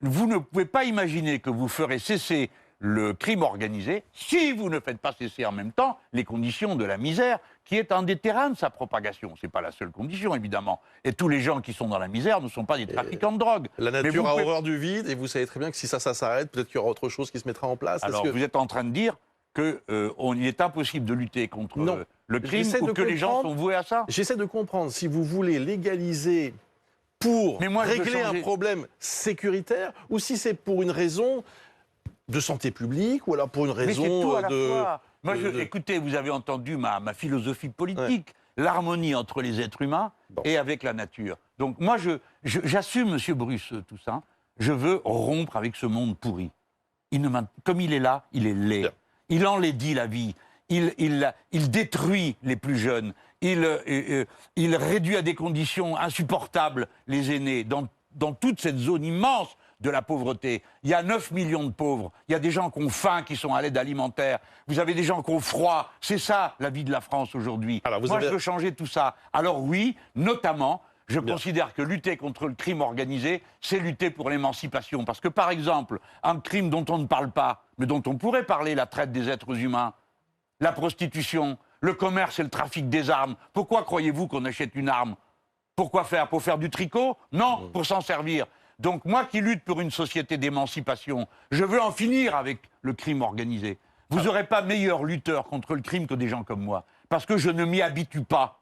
vous ne pouvez pas imaginer que vous ferez cesser le crime organisé si vous ne faites pas cesser en même temps les conditions de la misère, qui est un des terrains de sa propagation. Ce n'est pas la seule condition, évidemment. Et tous les gens qui sont dans la misère ne sont pas des trafiquants de drogue. La nature a horreur du vide, et vous savez très bien que si ça s'arrête, peut-être qu'il y aura autre chose qui se mettra en place. Alors, vous êtes en train de dire qu'il est impossible de lutter contre le crime ou que les gens sont voués à ça? J'essaie de comprendre si vous voulez légaliser pour régler un problème sécuritaire ou si c'est pour une raison de santé publique ou alors pour une raison Mais c'est tout à la fois. Moi, écoutez, vous avez entendu ma philosophie politique, l'harmonie entre les êtres humains et avec la nature. Donc moi, j'assume, Monsieur Bruce, tout ça. Je veux rompre avec ce monde pourri. Comme il est là, il est laid. Bien. Il enlaidit la vie. Il détruit les plus jeunes. Il réduit à des conditions insupportables les aînés dans toute cette zone immense de la pauvreté. Il y a 9 millions de pauvres. Il y a des gens qui ont faim, qui sont à l'aide alimentaire. Vous avez des gens qui ont froid. C'est ça, la vie de la France aujourd'hui. Moi, je veux changer tout ça. Alors oui, notamment, je considère que lutter contre le crime organisé, c'est lutter pour l'émancipation. Parce que, par exemple, un crime dont on ne parle pas, mais dont on pourrait parler, la traite des êtres humains, la prostitution, le commerce et le trafic des armes. Pourquoi croyez-vous qu'on achète une arme? Pourquoi faire? Pour faire du tricot? Non, pour s'en servir. Donc moi qui lutte pour une société d'émancipation, je veux en finir avec le crime organisé. Vous n'aurez pas meilleur lutteur contre le crime que des gens comme moi. Parce que je ne m'y habitue pas.